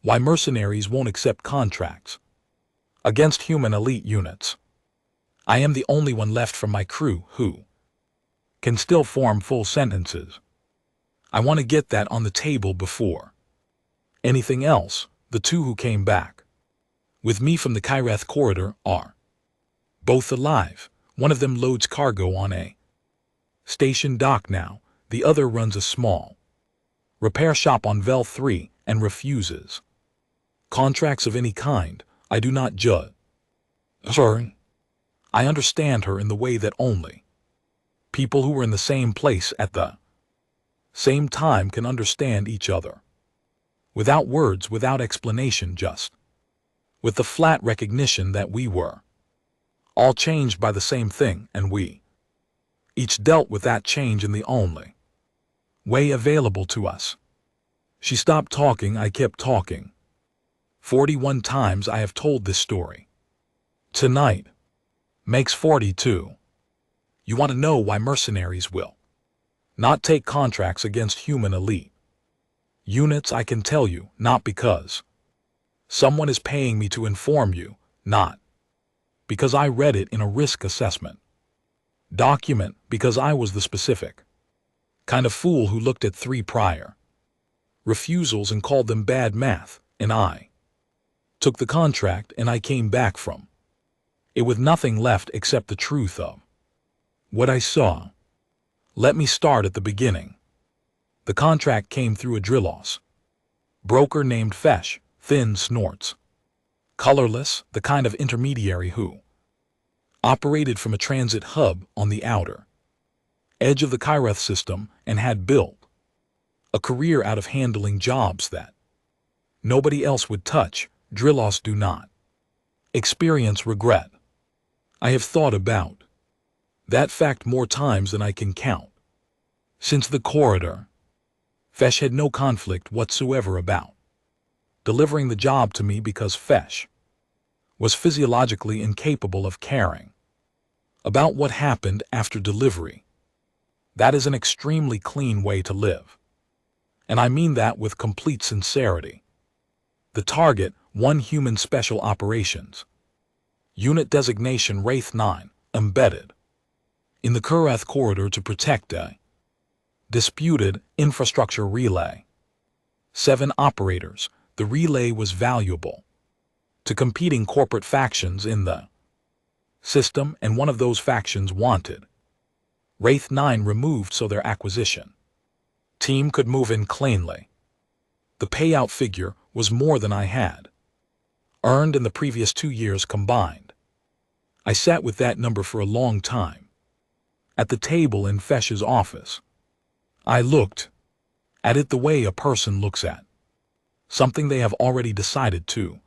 Why mercenaries won't accept contracts against human elite units. I am the only one left from my crew who can still form full sentences. I want to get that on the table before anything else. The two who came back with me from the Kyreth corridor are both alive. One of them loads cargo on a station dock now. The other runs a small repair shop on Vel 3 and refuses contracts of any kind. I do not judge her. I understand her in the way that only people who were in the same place at the same time can understand each other. Without words, without explanation, just with the flat recognition that we were all changed by the same thing, and we each dealt with that change in the only way available to us. She stopped talking. I kept talking. 41 times I have told this story. Tonight makes 42. You want to know why mercenaries will not take contracts against human elite units? I can tell you, not because someone is paying me to inform you, not because I read it in a risk assessment document, because I was the specific kind of fool who looked at 3 prior refusals and called them bad math, and I took the contract and I came back from it with nothing left except the truth of what I saw. Let me start at the beginning. The contract came through a Dreadnoughts broker named Fesh, thin snorts, colorless, the kind of intermediary who operated from a transit hub on the outer edge of the Kyreth system and had built a career out of handling jobs that nobody else would touch. Dreadnoughts do not experience regret. I have thought about that fact more times than I can count. Since the corridor, Fesh had no conflict whatsoever about delivering the job to me because Fesh was physiologically incapable of caring about what happened after delivery. That is an extremely clean way to live. And I mean that with complete sincerity. The target, one human special operations unit designation Wraith 9, embedded in the Kyreth corridor to protect a disputed infrastructure relay. 7 operators. The relay was valuable to competing corporate factions in the system, and one of those factions wanted Wraith 9 removed so their acquisition team could move in cleanly. The payout figure was more than I had earned in the previous 2 years combined. I sat with that number for a long time at the table in Fesh's office. I looked at it the way a person looks at something they have already decided to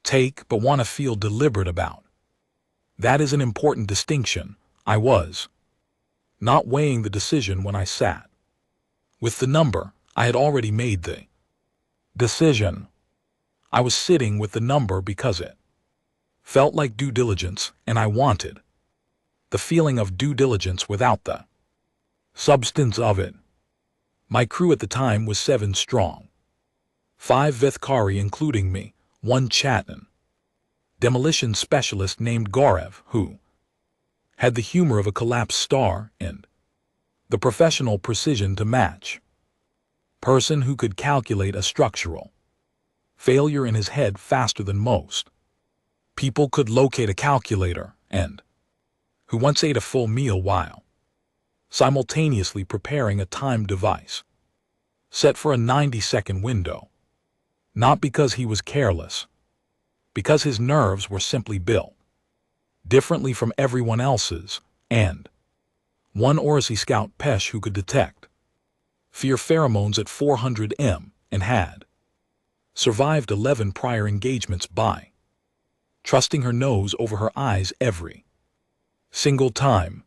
take but want to feel deliberate about. That is an important distinction. I was not weighing the decision when I sat with the number. I had already made the decision. I was sitting with the number because it felt like due diligence, and I wanted the feeling of due diligence without the substance of it. My crew at the time was 7 strong. 5 Vithkari including me, 1 Chatan demolition specialist named Gorev who had the humor of a collapsed star and the professional precision to match person who could calculate a structural failure in his head faster than most people could locate a calculator, and who once ate a full meal while simultaneously preparing a time device set for a 90-second window. Not because he was careless, because his nerves were simply built differently from everyone else's, and 1 Orisi scout Pesh who could detect fear pheromones at 400 m and had survived 11 prior engagements by trusting her nose over her eyes every single time.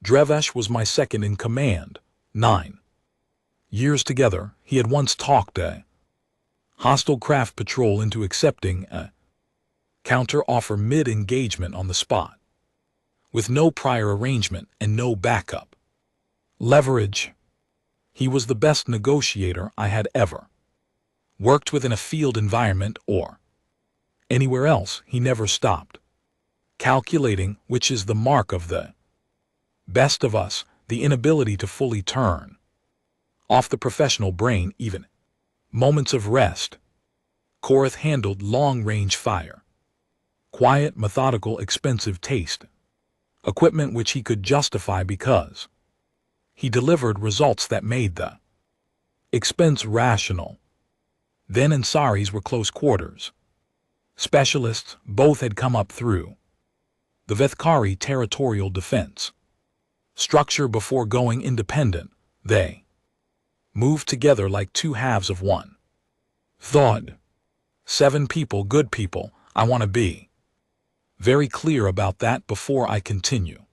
Drevesh was my second in command. 9 years together, he had once talked a hostile craft patrol into accepting a counter-offer mid-engagement on the spot, with no prior arrangement and no backup leverage. He was the best negotiator I had ever worked within a field environment or anywhere else, he never stopped calculating, which is the mark of the best of us, the inability to fully turn off the professional brain, even moments of rest. Korath handled long-range fire. Quiet, methodical, expensive taste. Equipment which he could justify because he delivered results that made the expense rational. Then Ansaris were close quarters. Specialists, both had come up through the Vethkari territorial defense structure before going independent. They moved together like two halves of one. Thought. 7 people, good people. I want to be very clear about that before I continue.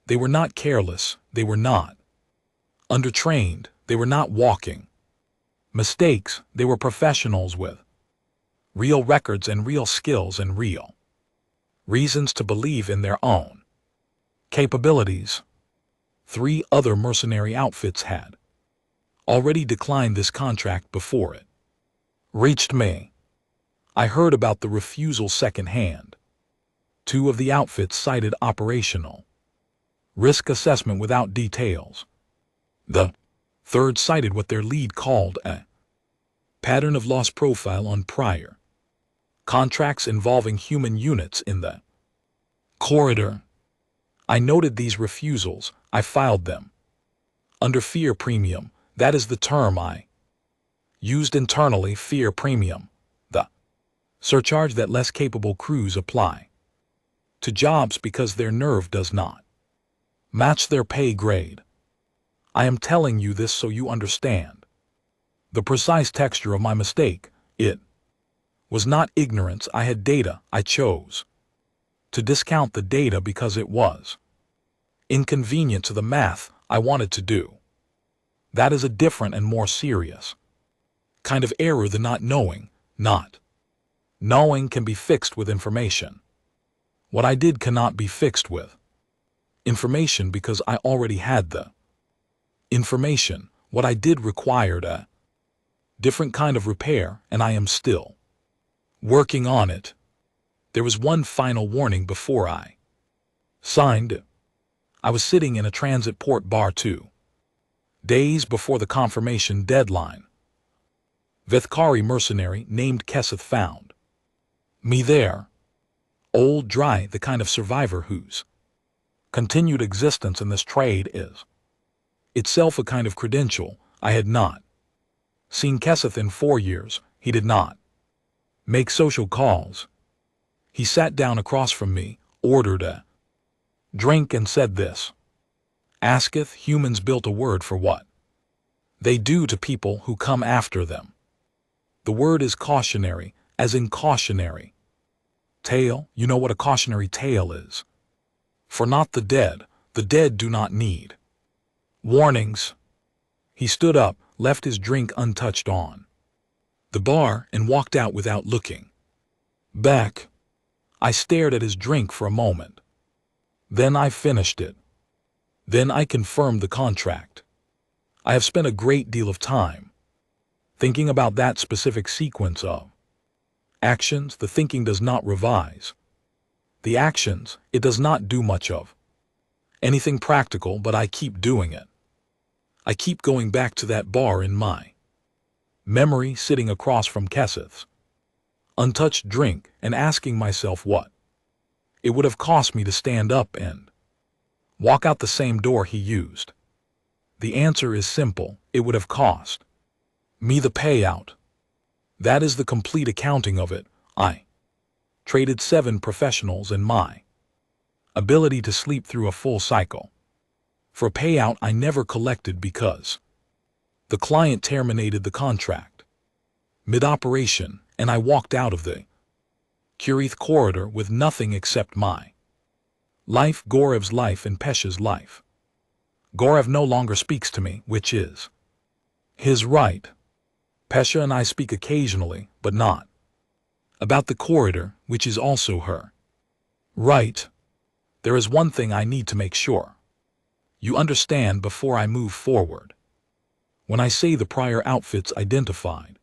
They were not careless, they were not undertrained, they were not walking mistakes, they were professionals with real records and real skills and real reasons to believe in their own capabilities. 3 other mercenary outfits had already declined this contract before it reached me. I heard about the refusal secondhand. 2 of the outfits cited operational risk assessment without details. The 3rd cited what their lead called a pattern of loss profile on prior contracts involving human units in the corridor. I noted these refusals. I filed them under fear premium. That is the term I used internally, fear premium, the surcharge that less capable crews apply to jobs because their nerve does not match their pay grade. I am telling you this so you understand the precise texture of my mistake. It was not ignorance. I had data. I chose to discount the data because it was inconvenient to the math I wanted to do. That is a different and more serious kind of error than not knowing. Not knowing can be fixed with information. What I did cannot be fixed with information because I already had the information. What I did required a different kind of repair, and I am still working on it. There was one final warning before I signed. I was sitting in a transit port bar 2 days before the confirmation deadline. Vethkari mercenary named Keseth found me there. Old, dry, the kind of survivor whose continued existence in this trade is itself a kind of credential. I had not seen Keseth in 4 years. He did not make social calls. He sat down across from me, ordered a drink and said this: Asketh humans built a word for what they do to people who come after them. The word is cautionary, as in cautionary tale. You know what a cautionary tale is. For not the dead do not need warnings. He stood up, left his drink untouched on the bar, and walked out without looking back. I stared at his drink for a moment. Then I finished it. Then I confirmed the contract. I have spent a great deal of time thinking about that specific sequence of actions. The thinking does not revise the actions. It does not do much of anything practical, but I keep doing it. I keep going back to that bar in my memory, sitting across from Keseth's untouched drink, and asking myself what it would have cost me to stand up and walk out the same door he used. The answer is simple. It would have cost me the payout. That is the complete accounting of it. I traded 7 professionals and my ability to sleep through a full cycle for a payout I never collected because the client terminated the contract mid-operation, and I walked out of the Kurith corridor with nothing except my life, Gorev's life, and Pesha's life. Gorev no longer speaks to me, which is his right. Pesha and I speak occasionally, but not about the corridor, which is also her right. There is one thing I need to make sure you understand before I move forward. When I say the prior outfits identified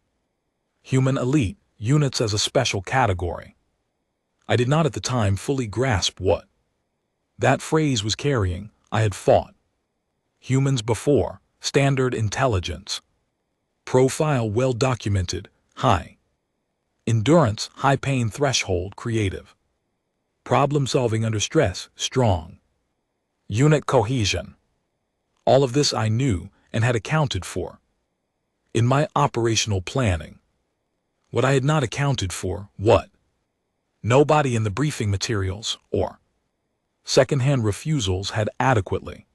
Human elite units as a special category. I did not at the time fully grasp what that phrase was carrying. I had fought humans before, standard intelligence, profile well documented, high endurance, high pain threshold, creative, problem solving under stress, strong, unit cohesion. All of this I knew and had accounted for in my operational planning. What I had not accounted for, what nobody in the briefing materials or second-hand refusals had adequately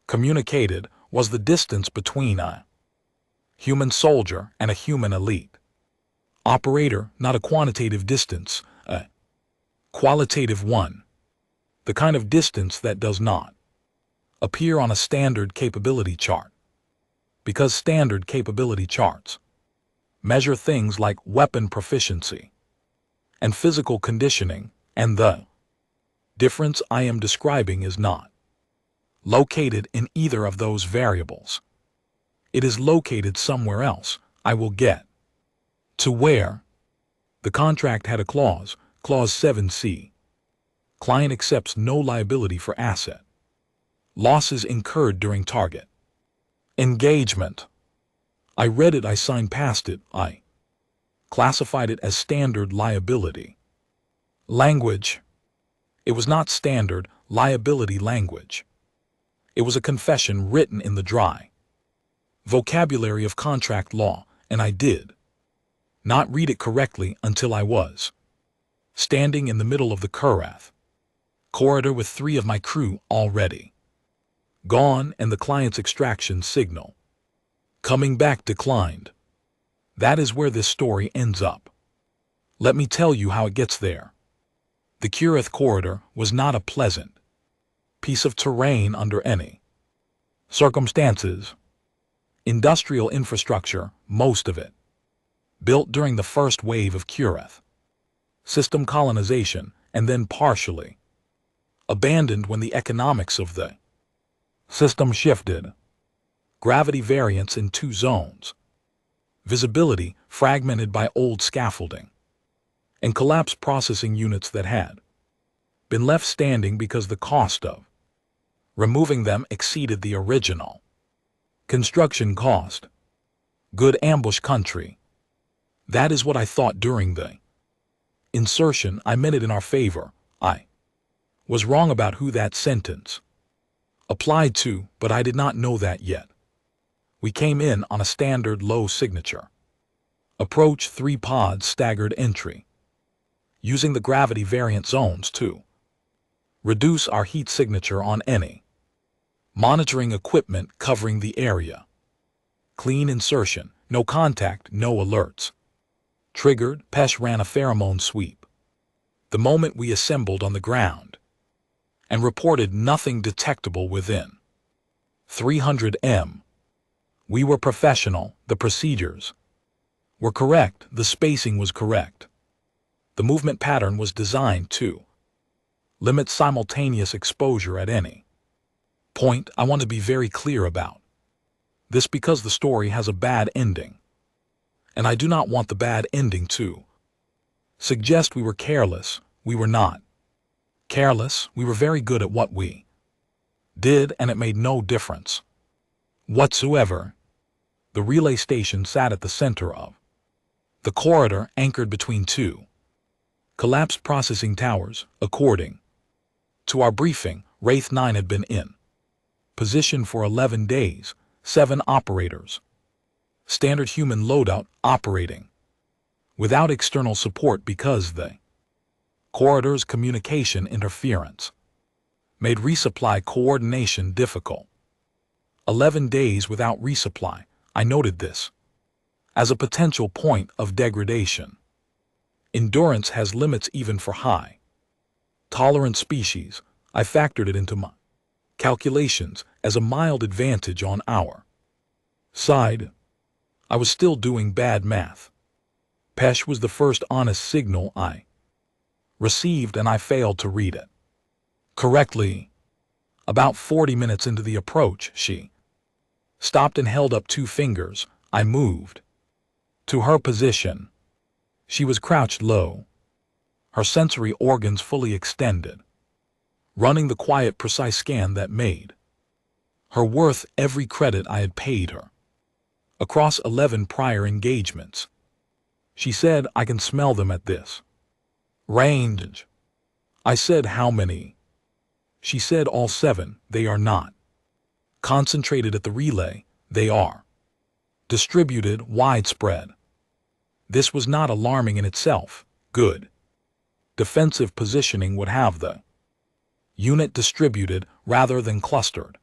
communicated, was the distance between a human soldier and a human elite operator, not a quantitative distance, a qualitative one, the kind of distance that does not appear on a standard capability chart, because standard capability charts measure things like weapon proficiency and physical conditioning, and the difference I am describing is not located in either of those variables. It is located somewhere else. I will get to where. The contract had a clause, Clause 7C. Client accepts no liability for asset losses incurred during target engagement. I read it, I signed past it, I classified it as standard liability language. It was not standard liability language. It was a confession written in the dry vocabulary of contract law, and I did not read it correctly until I was standing in the middle of the corridor with 3 of my crew already gone and the client's extraction signal coming back declined. That is where this story ends up. Let me tell you how it gets there. The Kurith corridor was not a pleasant piece of terrain under any circumstances. Industrial infrastructure, most of it built during the first wave of Kurith system colonization, and then partially abandoned when the economics of the system shifted. Gravity variance in 2 zones. Visibility fragmented by old scaffolding. And collapsed processing units that had been left standing because the cost of removing them exceeded the original construction cost. Good ambush country. That is what I thought during the insertion. I meant it in our favor. I was wrong about who that sentence applied to, but I did not know that yet. We came in on a standard low signature. Approach 3 pods staggered entry. Using the gravity variant zones to reduce our heat signature on any monitoring equipment covering the area. Clean insertion, no contact, no alerts. Triggered, Pesh ran a pheromone sweep the moment we assembled on the ground and reported nothing detectable within 300 m. We were professional, the procedures were correct, the spacing was correct. The movement pattern was designed to limit simultaneous exposure at any point. I want to be very clear about this because the story has a bad ending, and I do not want the bad ending to suggest we were careless. We were not careless. We were very good at what we did, and it made no difference whatsoever. The relay station sat at the center of the corridor, anchored between 2 collapsed processing towers. According to our briefing, Wraith 9 had been in position for 11 days, 7 operators. Standard human loadout operating without external support because the corridor's communication interference made resupply coordination difficult. 11 days without resupply. I noted this as a potential point of degradation. Endurance has limits even for high tolerant species. I factored it into my calculations as a mild advantage on our side. I was still doing bad math. Pesh was the first honest signal I received, and I failed to read it correctly. About 40 minutes into the approach, she stopped and held up 2 fingers. I moved To her position. She was crouched low, her sensory organs fully extended, running the quiet, precise scan that made her worth every credit I had paid her. Across 11 prior engagements. She said, I can smell them at this range. I said, how many? She said, all 7. They are not concentrated at the relay, they are distributed, widespread. This was not alarming in itself. Good defensive positioning would have the unit distributed rather than clustered.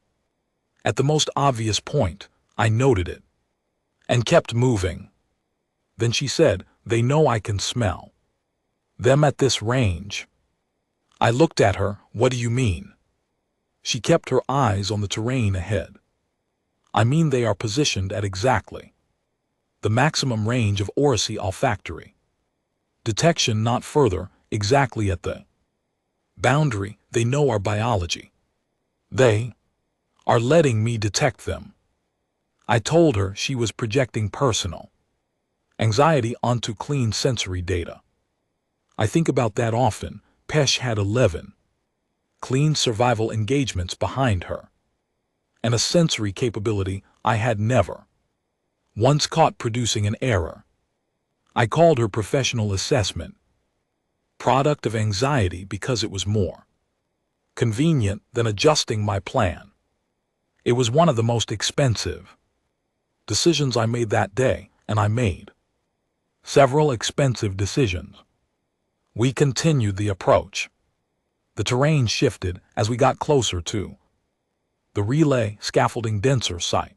At the most obvious point, I noted it and kept moving. Then she said, they know I can smell them at this range. I looked at her, what do you mean? She kept her eyes on the terrain ahead. I mean they are positioned at exactly the maximum range of Oracy olfactory detection, not further, exactly at the boundary. They know our biology. They are letting me detect them. I told her she was projecting personal anxiety onto clean sensory data. I think about that often. Pesh had 11 clean survival engagements behind her, and a sensory capability I had never once caught producing an error. I called her professional assessment product of anxiety because it was more convenient than adjusting my plan. It was one of the most expensive decisions I made that day, and I made several expensive decisions. We continued the approach. The terrain shifted as we got closer to the relay, scaffolding denser, sight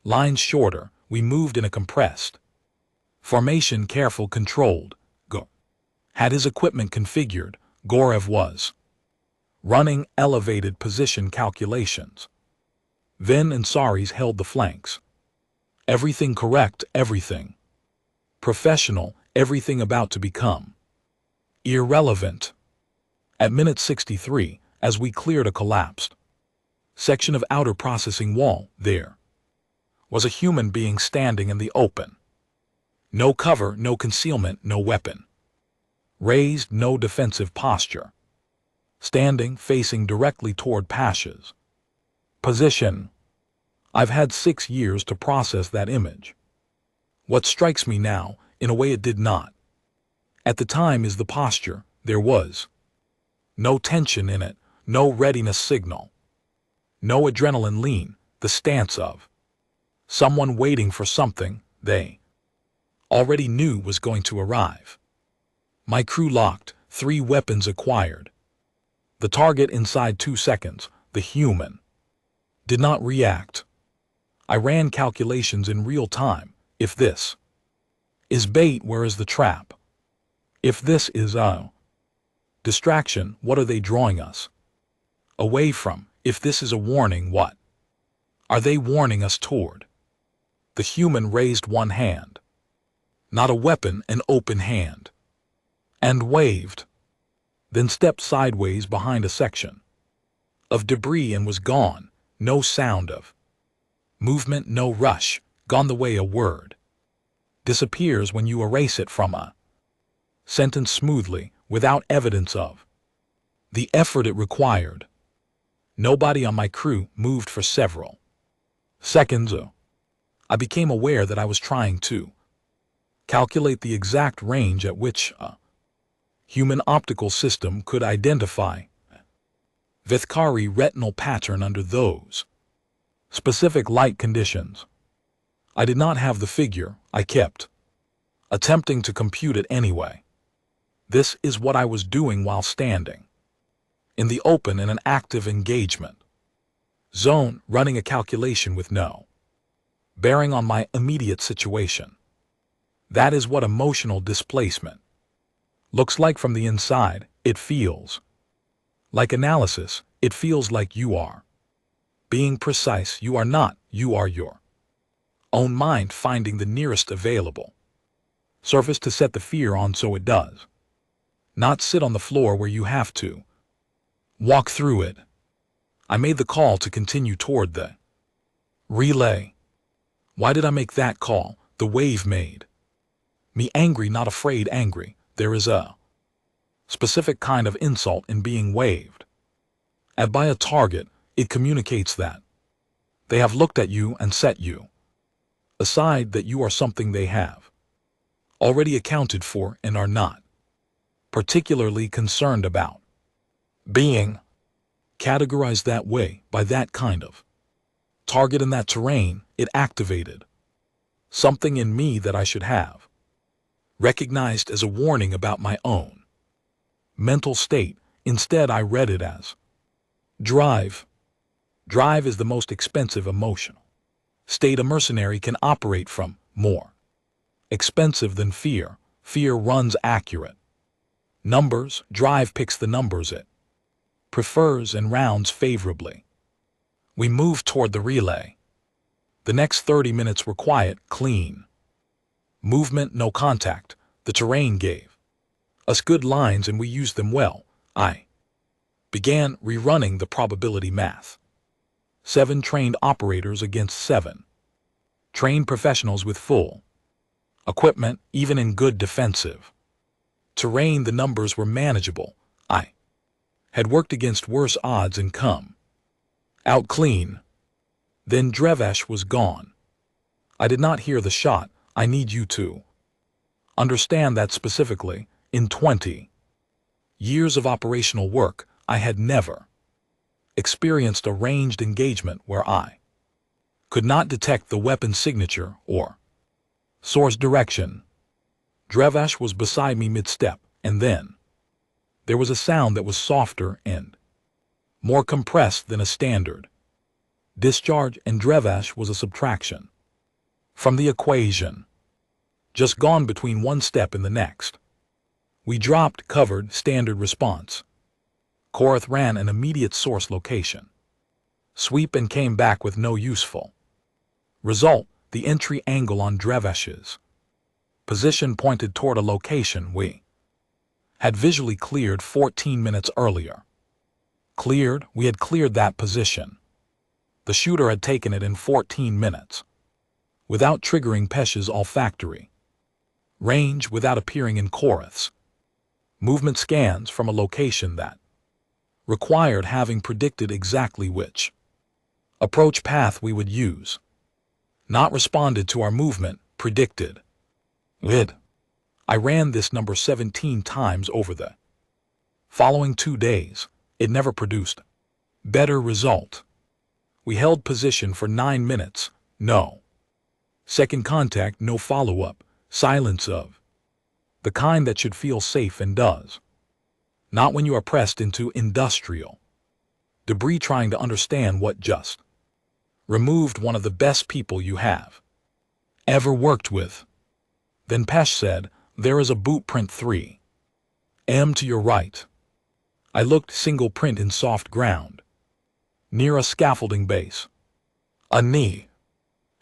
lines shorter. We moved in a compressed formation, careful, controlled. Go had his equipment configured. Gorev was running elevated position calculations. Vin and Saris held the flanks. Everything correct, everything professional, everything about to become irrelevant. At minute 63, as we cleared a collapsed section of outer processing wall, there was a human being standing in the open. No cover, no concealment, no weapon raised, no defensive posture. Standing, facing directly toward Pasha's position. I've had 6 years to process that image. What strikes me now, in a way it did not at the time, is the posture. There was no tension in it, no readiness signal, no adrenaline lean, the stance of someone waiting for something they already knew was going to arrive. My crew locked, 3 weapons acquired. The target inside 2 seconds, the human did not react. I ran calculations in real time. If this is bait, where is the trap? If this is a distraction, what are they drawing us away from? If this is a warning, what are they warning us toward? The human raised one hand, not a weapon, an open hand, and waved, then stepped sideways behind a section of debris and was gone. No sound of movement, no rush, gone the way a word disappears when you erase it from a sentence smoothly, without evidence of the effort it required. Nobody on my crew moved for several seconds. I became aware that I was trying to calculate the exact range at which a human optical system could identify Vithkari retinal pattern under those specific light conditions. I did not have the figure. I kept attempting to compute it anyway. This is what I was doing while standing in the open in an active engagement zone, running a calculation with no bearing on my immediate situation. That is what emotional displacement looks like from the inside. It feels like analysis. It feels like you are being precise. You are not. You are your own mind finding the nearest available surface to set the fear on so it does not sit on the floor where you have to walk through it. I made the call to continue toward the relay. Why did I make that call? The wave made Me angry, not afraid, angry. There is a specific kind of insult in being waved at by a target. It communicates that they have looked at you and set you aside, that you are something they have already accounted for and are not particularly concerned about being categorized that way by that kind of target in that terrain. It activated something in me that I should have recognized as a warning about my own mental state. Instead, I read it as drive. Drive is the most expensive emotional state a mercenary can operate from, more expensive than fear. Fear runs accurate numbers. Drive picks the numbers it prefers and rounds favorably. We moved toward the relay. The next 30 minutes were quiet, clean movement, no contact. The terrain gave us good lines and we used them well. I began rerunning the probability math. 7 trained operators against 7 trained professionals with full equipment. Even in good defensive terrain, the numbers were manageable. I had worked against worse odds and come out clean. Then Drevesh was gone. I did not hear the shot. I need you to understand that specifically, in 20 years of operational work, I had never experienced a ranged engagement where I could not detect the weapon signature or source direction. Drevesh was beside me mid-step, and then there was a sound that was softer and more compressed than a standard discharge, and Drevesh was a subtraction from the equation, just gone between one step and the next. We dropped, covered, standard response. Korath ran an immediate source location sweep and came back with no useful result. The entry angle on Drevesh's position pointed toward a location we had visually cleared 14 minutes earlier. Cleared? We had cleared that position. The shooter had taken it in 14 minutes, without triggering Pesh's olfactory range, without appearing in Korath's movement scans from a location that required having predicted exactly which approach path we would use. Not responded to our movement, predicted it. I ran this number 17 times over the following 2 days. It never produced better result. We held position for 9 minutes, no second contact, no follow-up, silence of the kind that should feel safe and does not when you are pressed into industrial debris trying to understand what just removed one of the best people you have ever worked with. Then Pesh said, "There is a boot print 3M to your right." I looked, single print in soft ground, near a scaffolding base. A knee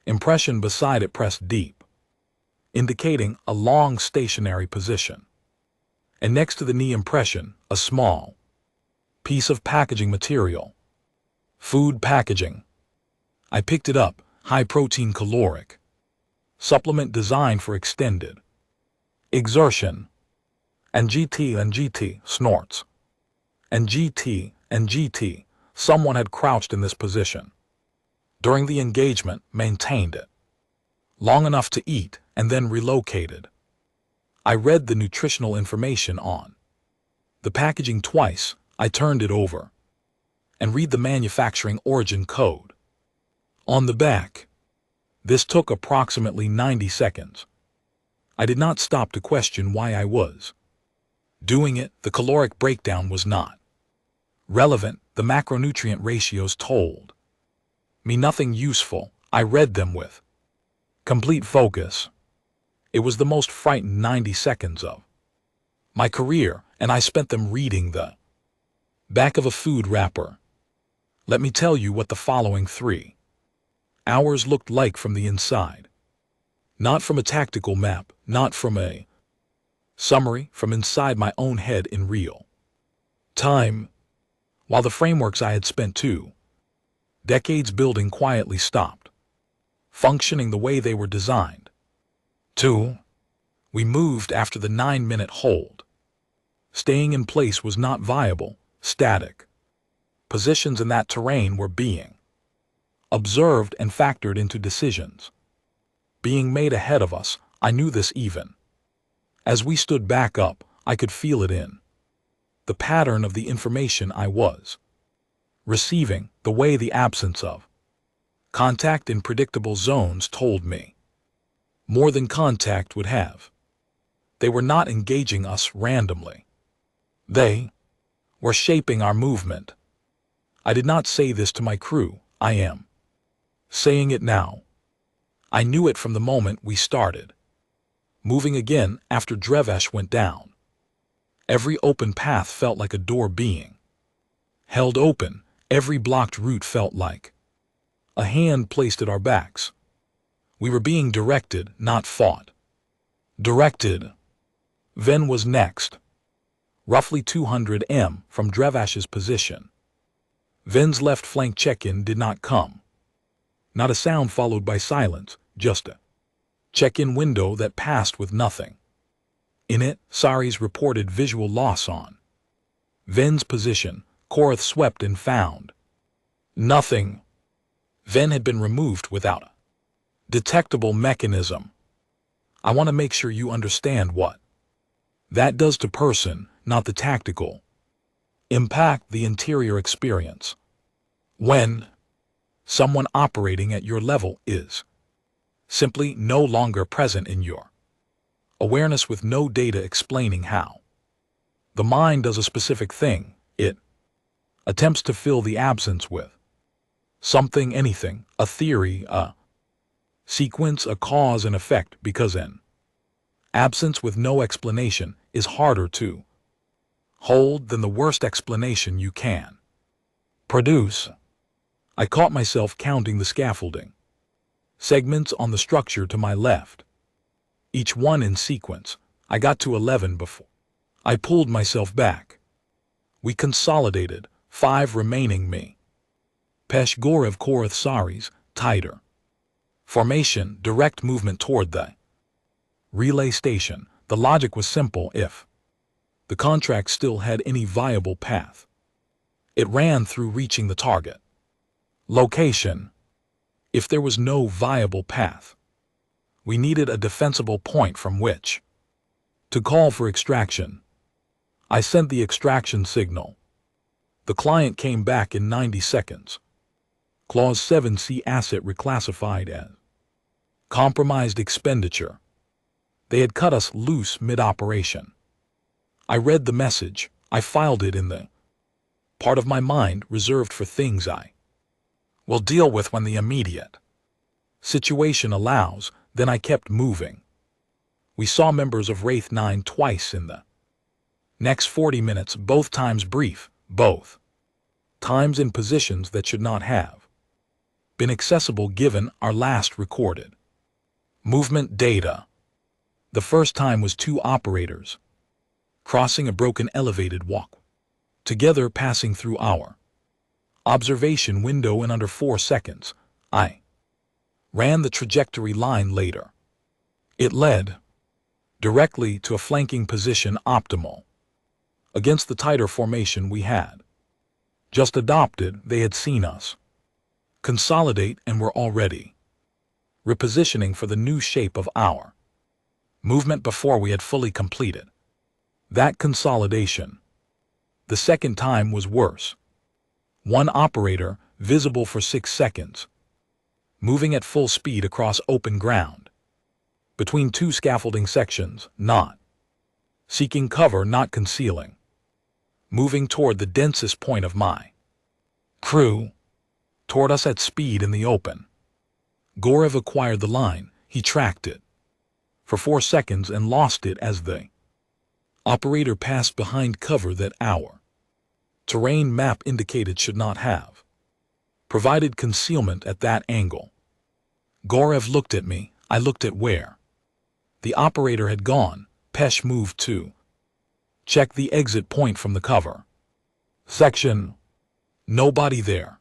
impression beside it pressed deep, indicating a long stationary position. And next to the knee impression, a small piece of packaging material. Food packaging. I picked it up, high-protein caloric supplement designed for extended exertion. And GT snorts. And GT, someone had crouched in this position during the engagement, maintained it long enough to eat, and then relocated. I read the nutritional information on the packaging twice. I turned it over and read the manufacturing origin code on the back. This took approximately 90 seconds. I did not stop to question why I was doing it. The caloric breakdown was not relevant. The macronutrient ratios told me nothing useful. I read them with complete focus. It was the most frightened 90 seconds of my career, and I spent them reading the back of a food wrapper. Let me tell you what the following 3 hours looked like from the inside. Not from a tactical map, not from a summary, from inside my own head in real time. While the frameworks I had spent 2 decades building quietly stopped functioning the way they were designed to, We moved after the 9-minute hold. Staying in place was not viable, static. Positions in that terrain were being observed and factored into decisions. Being made ahead of us, I knew this even. As we stood back up, I could feel it in the pattern of the information I was receiving, the way the absence of contact in predictable zones told me more than contact would have. They were not engaging us randomly. They were shaping our movement. I did not say this to my crew. I am saying it now. I knew it from the moment we started moving again after Drevesh went down. Every open path felt like a door being held open. Every blocked route felt like a hand placed at our backs. We were being directed, not fought. Directed. Ven was next, roughly 200 m from Drevash's position. Ven's left flank check-in did not come. Not a sound followed by silence, just a check-in window that passed with nothing. In it, Sari's reported visual loss on Ven's position. Korath swept and found nothing. Ven had been removed without a detectable mechanism. I want to make sure you understand what that does to person, not the tactical impact, the interior experience. When someone operating at your level is simply no longer present in your awareness with no data explaining how the mind does a specific thing, it attempts to fill the absence with something, anything, a theory, a sequence, a cause and effect, because an absence with no explanation is harder to hold than the worst explanation you can produce. I caught myself counting the scaffolding segments on the structure to my left, each one in sequence. I got to 11 before I pulled myself back. We consolidated, 5 remaining me. Pesh, Gorev, Korath, Saris, tighter formation, direct movement toward the relay station. The logic was simple. If the contract still had any viable path, it ran through reaching the target location. If there was no viable path, we needed a defensible point from which to call for extraction. I sent the extraction signal. The client came back in 90 seconds. Clause 7C, asset reclassified as compromised expenditure. They had cut us loose mid-operation. I read the message. I filed it in the part of my mind reserved for things I will deal with when the immediate situation allows. Then I kept moving. We saw members of Wraith 9 twice in the next 40 minutes, both times brief, both times in positions that should not have been accessible given our last recorded movement data. The first time was 2 operators crossing a broken elevated walk, together passing through our observation window in under 4 seconds. I ran the trajectory line later. It led directly to a flanking position optimal against the tighter formation we had just adopted. They had seen us consolidate and were already repositioning for the new shape of our movement before we had fully completed that consolidation. The second time was worse. 1 operator, visible for 6 seconds, moving at full speed across open ground, between 2 scaffolding sections, not seeking cover, not concealing, moving toward the densest point of my crew, toward us at speed in the open. Gorev acquired the line. He tracked it for 4 seconds and lost it as the operator passed behind cover that our terrain map indicated should not have provided concealment at that angle. Gorev looked at me. I looked at where the operator had gone. Pesh moved to check the exit point from the cover section. Nobody there,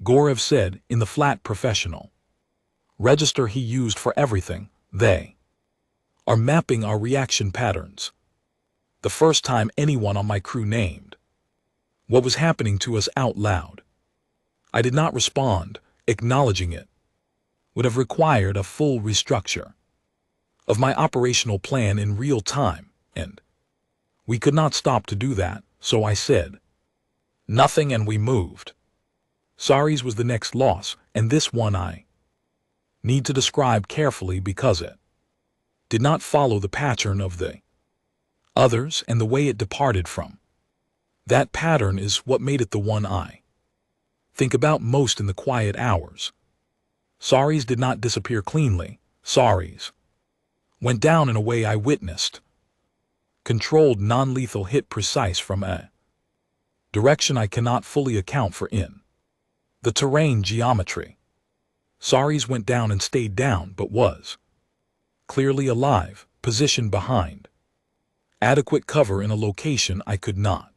Gorev said in the flat professional register he used for everything. They are mapping our reaction patterns. The first time anyone on my crew named what was happening to us out loud, I did not respond. Acknowledging it would have required a full restructure of my operational plan in real time, and we could not stop to do that, so I said nothing and we moved. Sari's was the next loss, and this one I need to describe carefully because it did not follow the pattern of the others and the way it departed from that pattern is what made it the one I think about most in the quiet hours. Sari's did not disappear cleanly. Sari's went down in a way I witnessed. Controlled non-lethal hit precise from a direction I cannot fully account for in the terrain geometry. Sari's went down and stayed down but was clearly alive, positioned behind adequate cover in a location I could not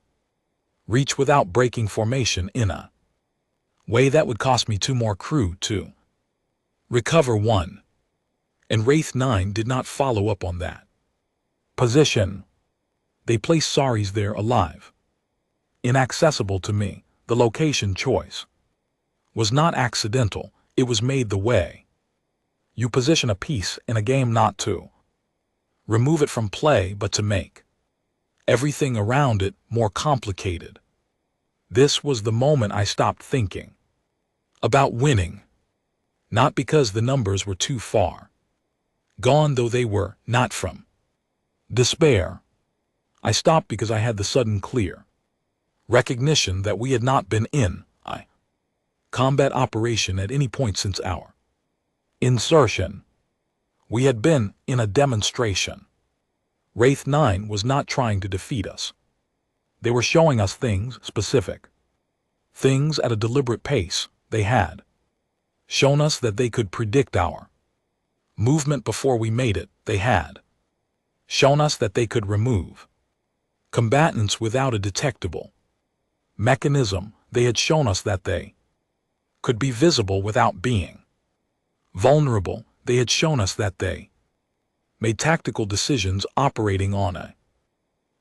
reach without breaking formation in a way that would cost me 2 more crew to recover 1. And Wraith 9 did not follow up on that position. They placed Sari's there alive, inaccessible to me. The location choice was not accidental, it was made the way you position a piece in a game, not to remove it from play but to make everything around it more complicated. This was the moment I stopped thinking about winning, not because the numbers were too far gone, though they were not from despair. I stopped because I had the sudden clear recognition that we had not been in a combat operation at any point since our insertion. We had been in a demonstration. Wraith 9 was not trying to defeat us. They were showing us things, specific things at a deliberate pace. They had shown us that they could predict our movement before we made it. They had shown us that they could remove combatants without a detectable mechanism. They had shown us that they could be visible without being vulnerable. They had shown us that they made tactical decisions operating on a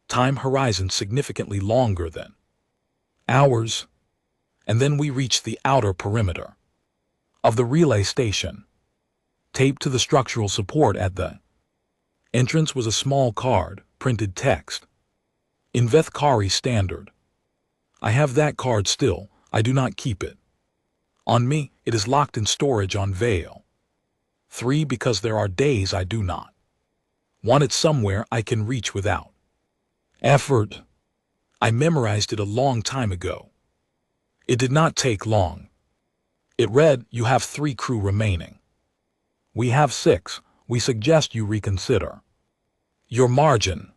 time horizon significantly longer than ours. And then we reached the outer perimeter of the relay station. Taped to the structural support at the entrance was a small card, printed text in Vethkari standard. I have that card still. I do not keep it on me. It is locked in storage on Veil 3 because there are days I do not want it somewhere I can reach without effort. I memorized it a long time ago. It did not take long. It read, "You have 3 crew remaining. We have 6. We suggest you reconsider your margin."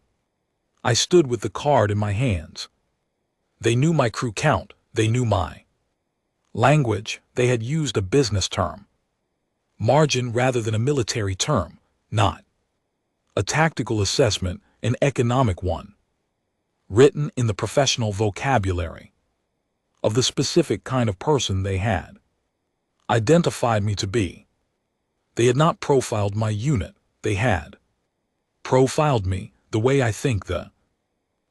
I stood with the card in my hands. They knew my crew count. They knew my language. They had used a business term, margin, rather than a military term, not a tactical assessment, an economic one, written in the professional vocabulary of the specific kind of person they had identified me to be. They had not profiled my unit. They had profiled me the way I think, the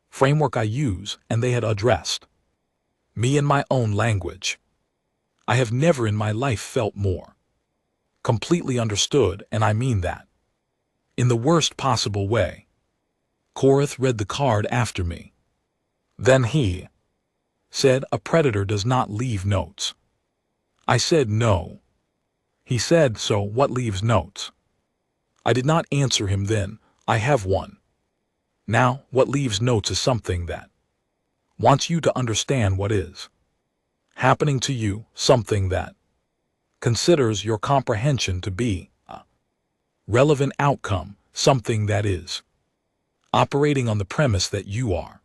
framework I use, and they had addressed me in my own language. I have never in my life felt more completely understood, and I mean that in the worst possible way. Korath read the card after me. Then he said, "A predator does not leave notes." I said, "No." He said, "So what leaves notes?" I did not answer him then. I have one. Now, what leaves notes is something that wants you to understand what is happening to you, something that considers your comprehension to be a relevant outcome, something that is operating on the premise that you are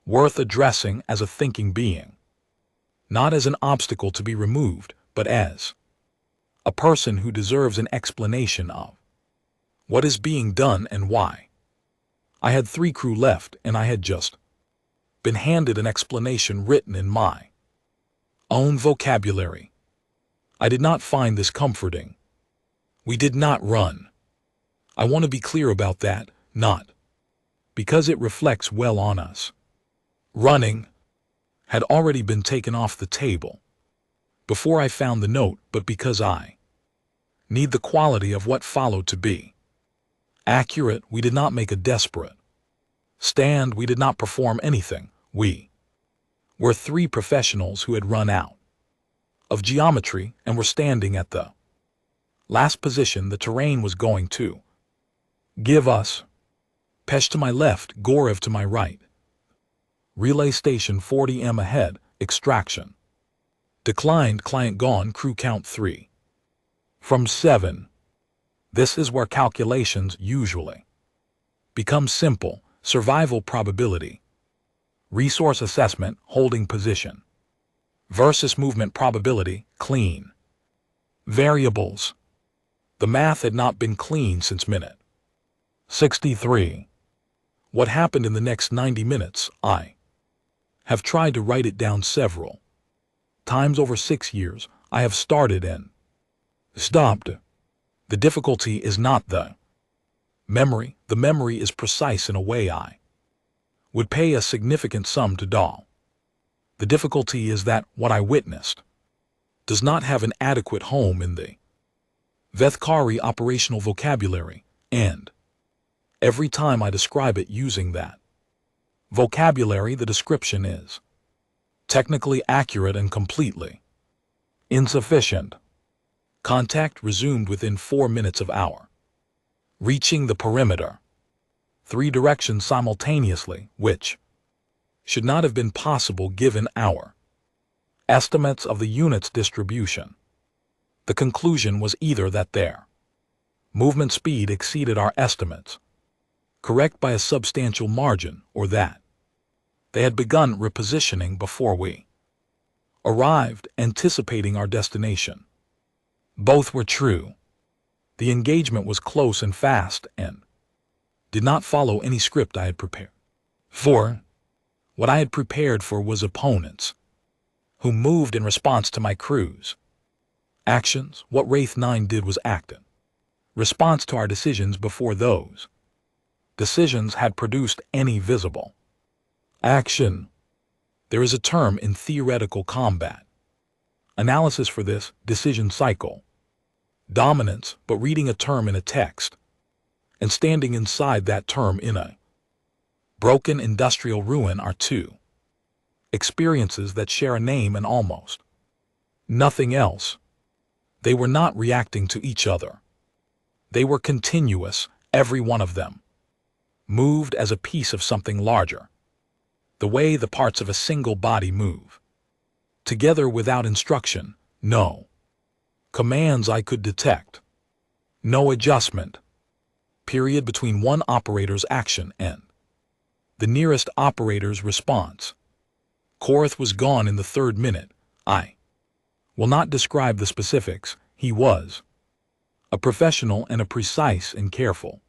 worth addressing as a thinking being, not as an obstacle to be removed, but as a person who deserves an explanation of what is being done and why. I had 3 crew left, and I had just been handed an explanation written in my own vocabulary. I did not find this comforting. We did not run. I want to be clear about that, not because it reflects well on us. Running had already been taken off the table before I found the note, but because I need the quality of what followed to be accurate. We did not make a desperate stand. We did not perform anything. We were three professionals who had run out of geometry and were standing at the last position the terrain was going to give us. Pesh to my left, Gorev to my right. Relay station 40M ahead, extraction declined, client gone, crew count 3 from 7. This is where calculations usually become simple. Survival probability, resource assessment, holding position versus movement probability, clean variables. The math had not been clean since minute 63. What happened in the next 90 minutes, I have tried to write it down several times over 6 years. I have started and stopped. The difficulty is not the memory. The memory is precise in a way I would pay a significant sum to doll. The difficulty is that what I witnessed does not have an adequate home in the Vethkari operational vocabulary, and every time I describe it using that vocabulary, the description is technically accurate and completely insufficient. Contact resumed within 4 minutes of our reaching the perimeter. 3 directions simultaneously, which should not have been possible given our estimates of the unit's distribution. The conclusion was either that their movement speed exceeded our estimates, correct by a substantial margin, or that they had begun repositioning before we arrived, anticipating our destination. Both were true. The engagement was close and fast and did not follow any script I had prepared for. What I had prepared for was opponents who moved in response to my crew's actions. What Wraith 9 did was act in response to our decisions before those decisions had produced any visible action. There is a term in theoretical combat analysis for this: decision cycle dominance. But reading a term in a text and standing inside that term in a broken industrial ruin are two experiences that share a name and almost nothing else. They were not reacting to each other. They were continuous. Every one of them moved as a piece of something larger, the way the parts of a single body move together without instruction. No commands I could detect. No adjustment period between one operator's action and the nearest operator's response. Korath was gone in the 3rd minute. I will not describe the specifics. He was a professional and a precise and careful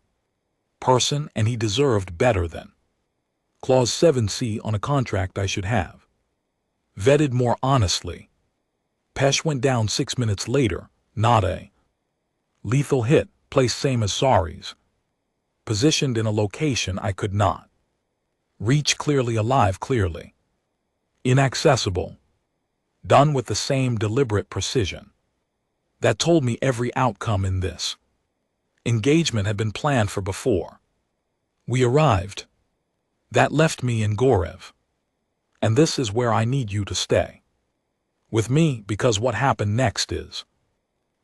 person, and he deserved better than Clause 7C on a contract I should have vetted more honestly. Pesh went down 6 minutes later. Not a lethal hit, placed same as Sari's, positioned in a location I could not reach, clearly alive, clearly inaccessible, done with the same deliberate precision that told me every outcome in this engagement had been planned for before we arrived. That left me in Gorev, and this is where I need you to stay with me, because what happened next is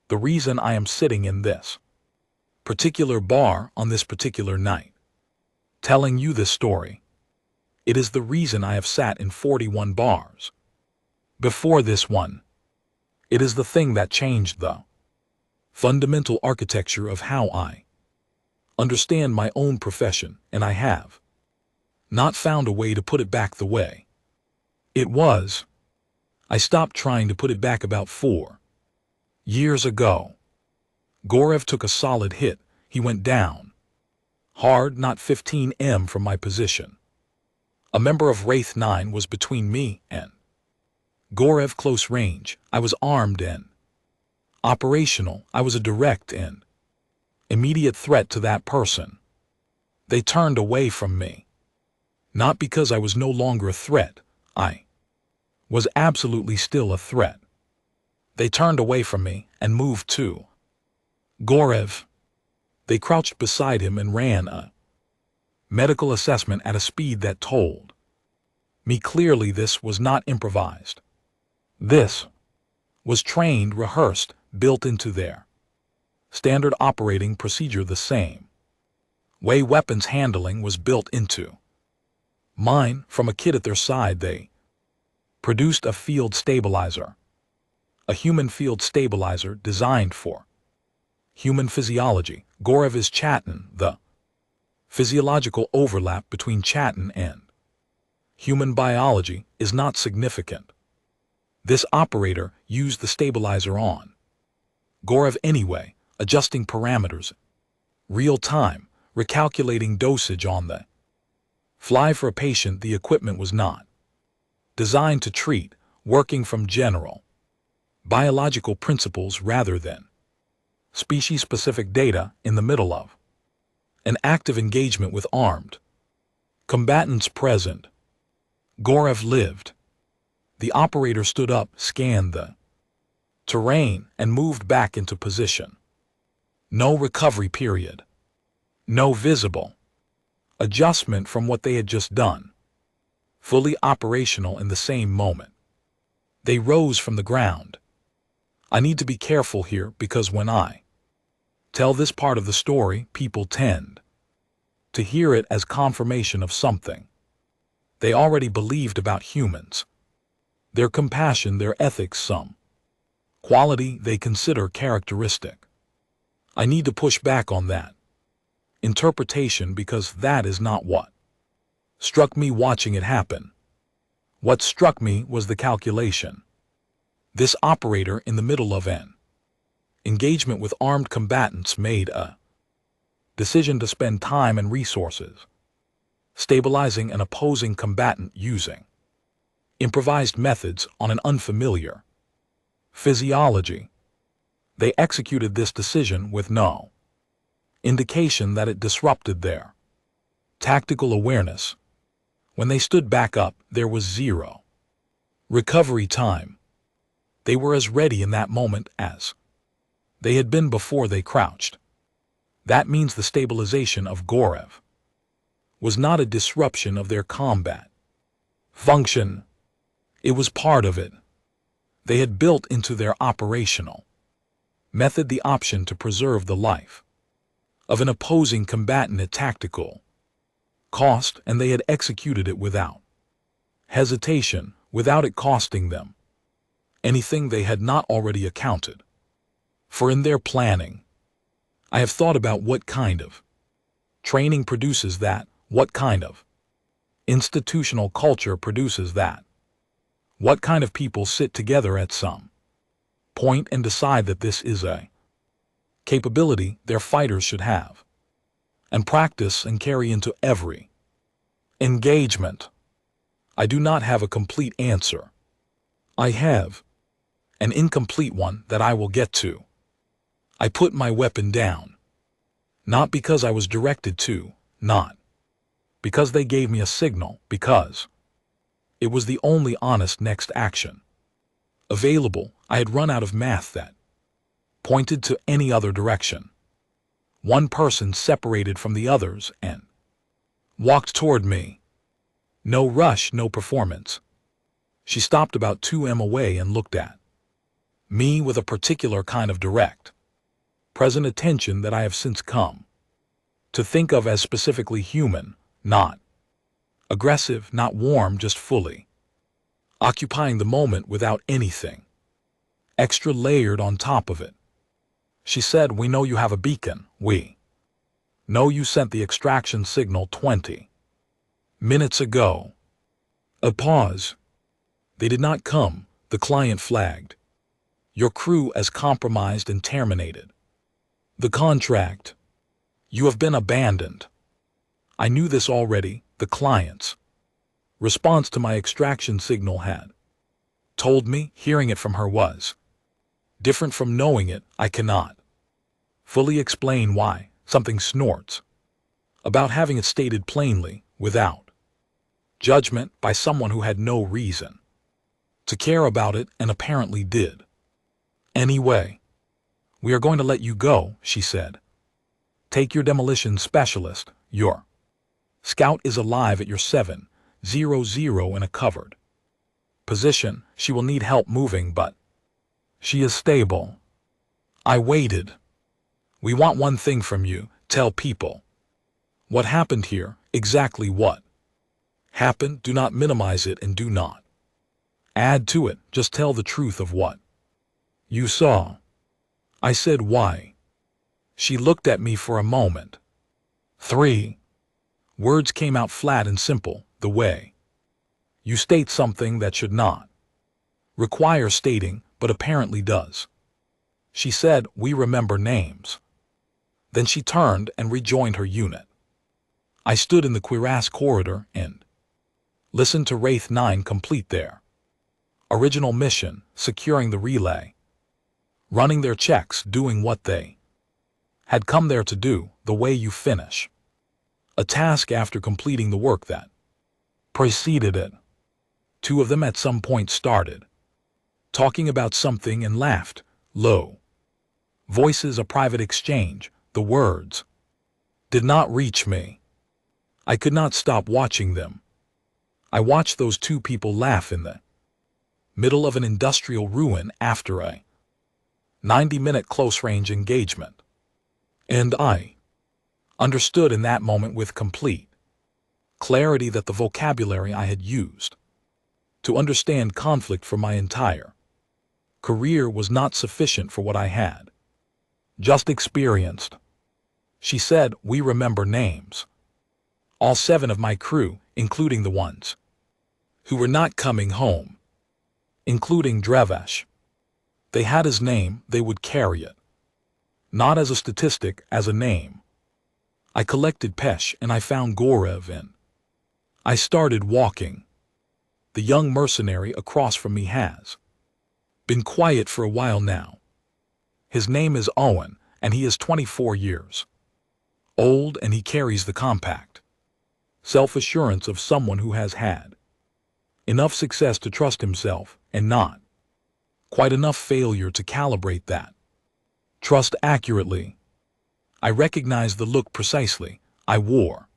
the reason I am sitting in this particular bar on this particular night, telling you this story. It is the reason I have sat in 41 bars before this one. It is the thing that changed the fundamental architecture of how I understand my own profession, and I have not found a way to put it back the way it was. I stopped trying to put it back about 4 years ago. Gorev took a solid hit. He went down hard, not 15 m from my position. A member of Wraith 9 was between me and Gorev, close range. I was armed and operational. I was a direct and Immediate threat to that person. They turned away from me. Not because I was no longer a threat. I was absolutely still a threat. They turned away from me and moved to Gorev. They crouched beside him and ran a medical assessment at a speed that told me clearly this was not improvised. This was trained, rehearsed, built into their standard operating procedure the same way weapons handling was built into mine. From a kid at their side, they produced a field stabilizer, a human field stabilizer designed for human physiology. Gorev is Chatan. The physiological overlap between Chatan and human biology is not significant. This operator used the stabilizer on Gorev anyway, adjusting parameters, real time, recalculating dosage on the fly for a patient. The equipment was not designed to treat, working from general biological principles rather than species-specific data. In the middle of an active engagement with armed combatants present, Gorev lived. The operator stood up, scanned the terrain, and moved back into position. No recovery period. No visible adjustment from what they had just done. Fully operational in the same moment. They rose from the ground. I need to be careful here because when I tell this part of the story, people tend to hear it as confirmation of something they already believed about humans. Their compassion, their ethics, some quality they consider characteristic. I need to push back on that interpretation because that is not what struck me watching it happen. What struck me was the calculation. This operator in the middle of an engagement with armed combatants made a decision to spend time and resources stabilizing an opposing combatant using improvised methods on an unfamiliar physiology. They executed this decision with no indication that it disrupted their tactical awareness. When they stood back up, there was zero recovery time. They were as ready in that moment as they had been before they crouched. That means the stabilization of Gorev was not a disruption of their combat function. It was part of it. They had built into their operational method the option to preserve the life of an opposing combatant at tactical cost, and they had executed it without hesitation, without it costing them anything they had not already accounted for in their planning. I have thought about what kind of training produces that, what kind of institutional culture produces that, what kind of people sit together at some point and decide that this is a capability their fighters should have, and practice and carry into every engagement. I do not have a complete answer. I have an incomplete one that I will get to. I put my weapon down. Not because I was directed to, not because they gave me a signal, because it was the only honest next action available. I had run out of math that pointed to any other direction. One person separated from the others and walked toward me. No rush, no performance. She stopped about 2 m away and looked at me with a particular kind of direct, present attention that I have since come to think of as specifically human, not aggressive, not warm, just fully occupying the moment without anything extra layered on top of it. She said, "We know you have a beacon. We know you sent the extraction signal 20 minutes ago." A pause. "They did not come," the client flagged. "Your crew as compromised and terminated the contract. You have been abandoned." I knew this already. The client's response to my extraction signal had told me. Hearing it from her was different from knowing it. I cannot Fully explain why something snorts. About having it stated plainly, without judgment by someone who had no reason to care about it and apparently did. Anyway, we are going to let you go, she said. Take your demolition specialist. Your scout is alive at your 700 in a covered position. She will need help moving, but she is stable. I waited. We want one thing from you. Tell people what happened here, exactly what happened. Do not minimize it and do not add to it. Just tell the truth of what you saw. I said, why? She looked at me for a moment. 3 words came out flat and simple, the way you state something that should not require stating, but apparently does. She said, we remember names. Then she turned and rejoined her unit. I stood in the cuirass corridor and listened to Wraith 9 complete their original mission, securing the relay, running their checks, doing what they had come there to do, the way you finish a task after completing the work that preceded it. 2 of them at some point started talking about something and laughed, low voices, a private exchange. The words did not reach me. I could not stop watching them. I watched those 2 people laugh in the middle of an industrial ruin after a 90-minute close-range engagement. And I understood in that moment with complete clarity that the vocabulary I had used to understand conflict for my entire career was not sufficient for what I had just experienced. She said, we remember names. All 7 of my crew, including the ones who were not coming home, including Drevesh. They had his name, they would carry it. Not as a statistic, as a name. I collected Pesh and I found Gorev and I started walking. The young mercenary across from me has been quiet for a while now. His name is Owen and he is 24 years old and he carries the compact self-assurance of someone who has had enough success to trust himself and not quite enough failure to calibrate that trust accurately. I recognized the look precisely. I wore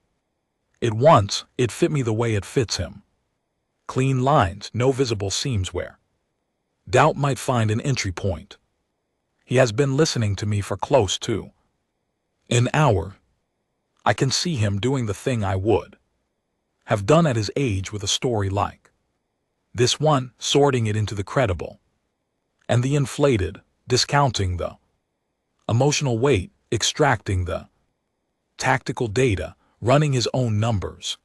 it once. It fit me the way it fits him. Clean lines, no visible seams where doubt might find an entry point. He has been listening to me for close to an hour. I can see him doing the thing I would have done at his age with a story like this one, sorting it into the credible and the inflated, discounting the emotional weight, extracting the tactical data, running his own numbers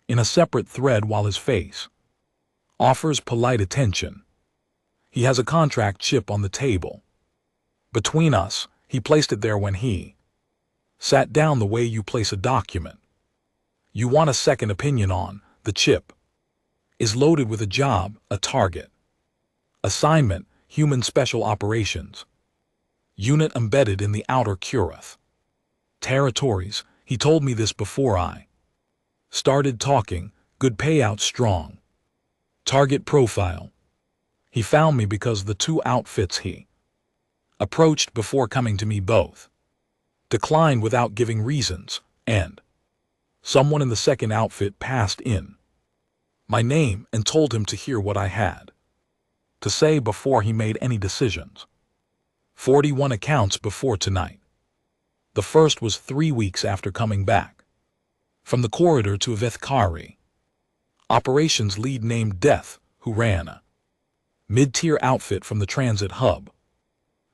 in a separate thread while his face offers polite attention. He has a contract chip on the table. Between us, he placed it there when he sat down, the way you place a document you want a second opinion on. The chip is loaded with a job, a target, assignment, human special operations unit embedded in the outer Kurith territories. He told me this before I started talking. Good payout, strong target profile. He found me because the 2 outfits he approached before coming to me both declined without giving reasons, and someone in the second outfit passed in my name and told him to hear what I had to say before he made any decisions. 41 accounts before tonight. The first was 3 weeks after coming back from the corridor to Avethkari. Operations lead named Death, who ran a mid-tier outfit from the transit hub,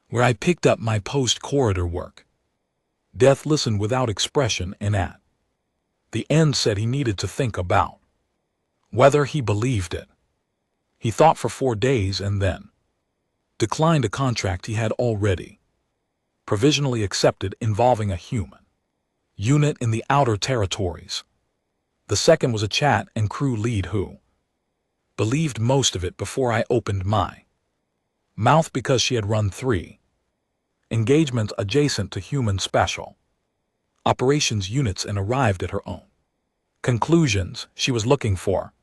where I picked up my post-corridor work. Death listened without expression and at the end said he needed to think about whether he believed it. He thought for 4 days and then declined a contract he had already provisionally accepted involving a human unit in the outer territories. The second was a chat and crew lead who believed most of it before I opened my mouth because she had run 3 Engagements adjacent to human special operations units and arrived at her own conclusions she was looking for.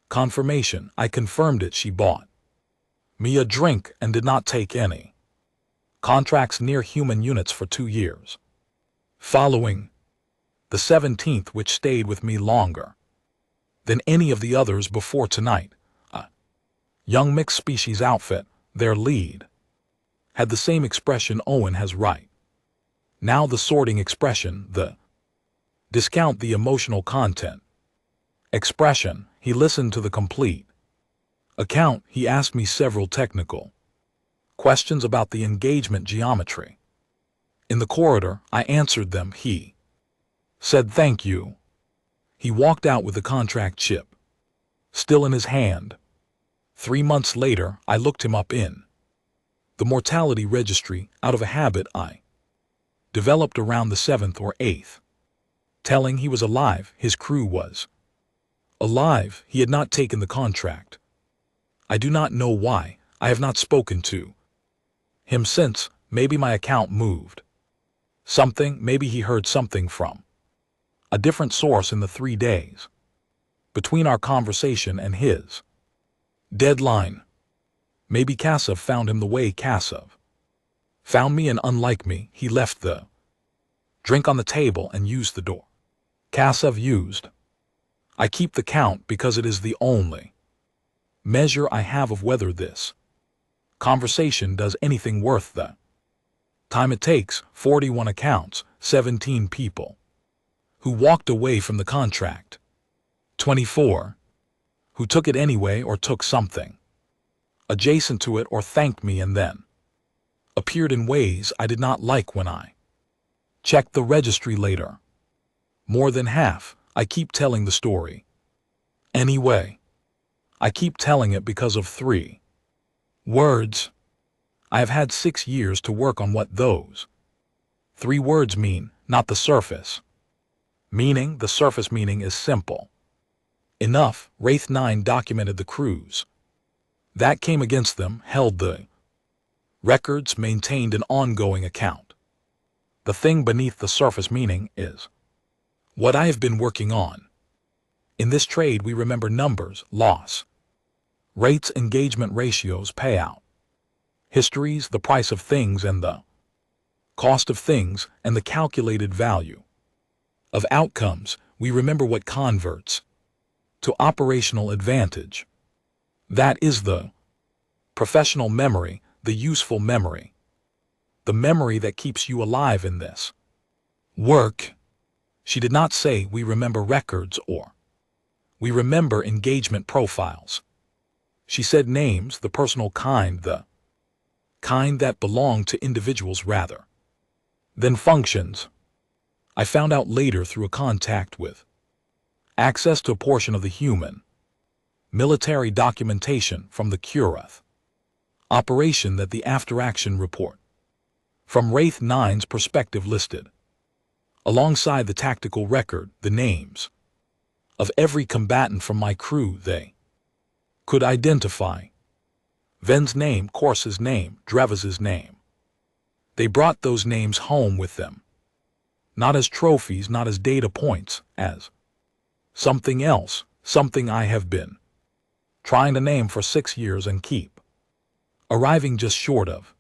Confirmation, I confirmed it, she bought me a drink and did not take any contracts near human units for 2 years. Following the 17th, which stayed with me longer than any of the others before tonight, a young mixed species outfit, their lead, had the same expression Owen has right. Now the sorting expression, the discount the emotional content expression, he listened to the complete account. He asked me several technical questions about the engagement geometry. In the corridor, I answered them. He said thank you. He walked out with the contract chip still in his hand. 3 months later, I looked him up in the mortality registry out of a habit I developed around the 7th or 8th. Telling he was alive, his crew was alive, he had not taken the contract. I do not know why. I have not spoken to him since. Maybe my account moved something, maybe he heard something from a different source in the 3 days between our conversation and his deadline. Maybe Kassav found him the way Kassav found me, and unlike me, he left the drink on the table and used the door Kassav used. I keep the count because it is the only measure I have of whether this conversation does anything worth the time it takes. 41 accounts, 17 people who walked away from the contract, 24 who took it anyway or took something adjacent to it or thanked me and then appeared in ways I did not like when I checked the registry later. More than half. I keep telling the story anyway. I keep telling it because of 3 words. I have had 6 years to work on what those 3 words mean, not the surface meaning. The surface meaning is simple enough. Wraith 9 documented the crews that came against them, held the records, maintained an ongoing account. The thing beneath the surface meaning is what I have been working on. In this trade, we remember numbers, loss rates, engagement ratios, payout histories, the price of things and the cost of things, and the calculated value of outcomes. We remember what converts to operational advantage. That is the professional memory, the useful memory, the memory that keeps you alive in this work. She did not say we remember records or we remember engagement profiles. She said names, the personal kind, the kind that belong to individuals rather than functions. I found out later through a contact with access to a portion of the human military documentation from the Kurath operation that the after-action report from Wraith 9's perspective listed alongside the tactical record the names of every combatant from my crew they could identify. Ven's name, Korsa's name, Drevas's name. They brought those names home with them, not as trophies, not as data points, as something else, something I have been trying to name for 6 years and keep arriving just short of.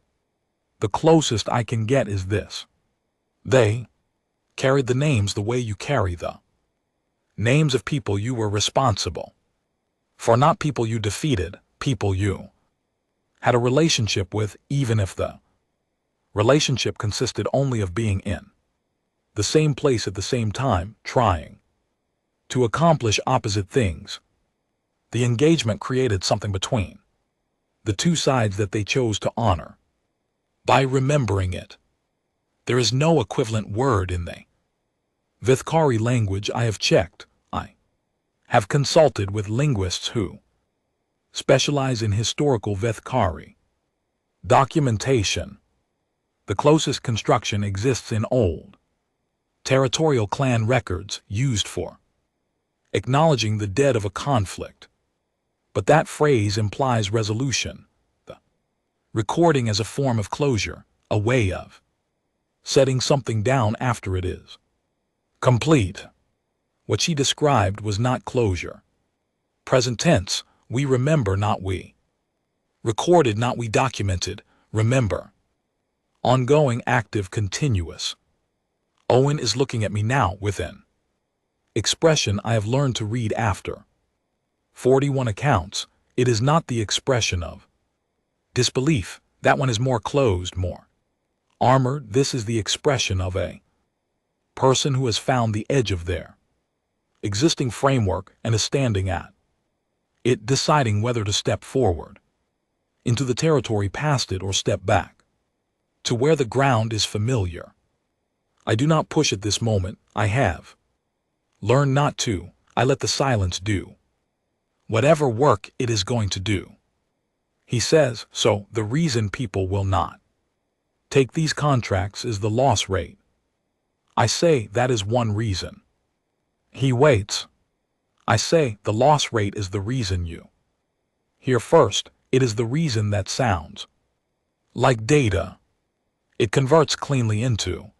The closest I can get is this. They carried the names the way you carry the names of people you were responsible for, not people you defeated, people you had a relationship with, even if the relationship consisted only of being in the same place at the same time, trying to accomplish opposite things. The engagement created something between the 2 sides that they chose to honor by remembering it. There is no equivalent word in the Vithkari language. I have checked. I have consulted with linguists who specialize in historical Vithkari documentation. The closest construction exists in old territorial clan records used for acknowledging the dead of a conflict. But that phrase implies resolution, the recording as a form of closure. a way of setting something down after it is complete. What she described was not closure. Present tense, we remember, not we. Recorded, not we documented, remember. Ongoing, active, continuous. Owen is looking at me now with an expression I have learned to read after 41 accounts. It is not the expression of disbelief. That one is more closed, more armored. This is the expression of a person who has found the edge of their existing framework and is standing at it, deciding whether to step forward into the territory past it or step back to where the ground is familiar. I do not push at this moment. I have learned not to. I let the silence do whatever work it is going to do. He says, so the reason people will not take these contracts is the loss rate. I say that is one reason. He waits. I say the loss rate is the reason you hear first. It is the reason that sounds like data. It converts cleanly into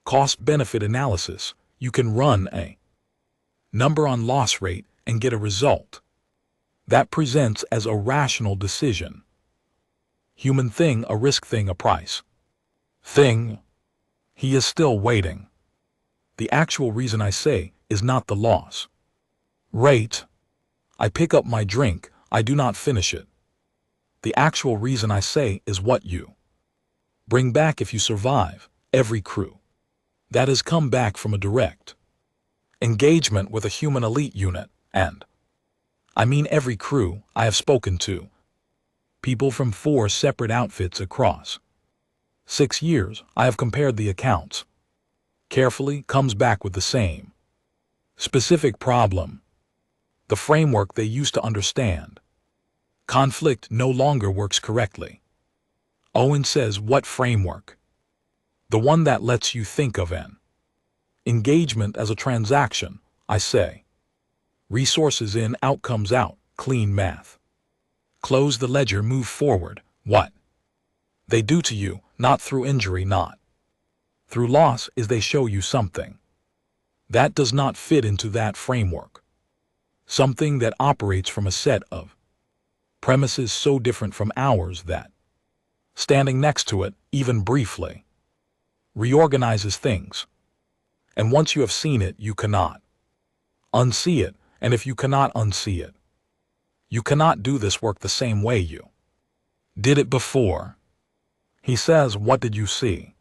cost-benefit analysis. You can run a number on loss rate and get a result that presents as a rational decision. Human thing, a risk thing, a price thing. He is still waiting. The actual reason I say is not the loss rate. I pick up my drink. I do not finish it. The actual reason I say is what you bring back if you survive. Every crew that has come back from a direct engagement with a human elite unit, and I mean every crew I have spoken to, people from 4 separate outfits across 6 years, I have compared the accounts carefully, comes back with the same specific problem. The framework they used to understand conflict no longer works correctly. Owen says, what framework? The one that lets you think of an engagement as a transaction. I say, resources in, outcomes out, clean math. Close the ledger, move forward. What they do to you, not through injury, not through loss, is they show you something that does not fit into that framework. Something that operates from a set of premises so different from ours that standing next to it, even briefly, reorganizes things. And once you have seen it, you cannot unsee it. And if you cannot unsee it, you cannot do this work the same way you did it before. He says, what did you see?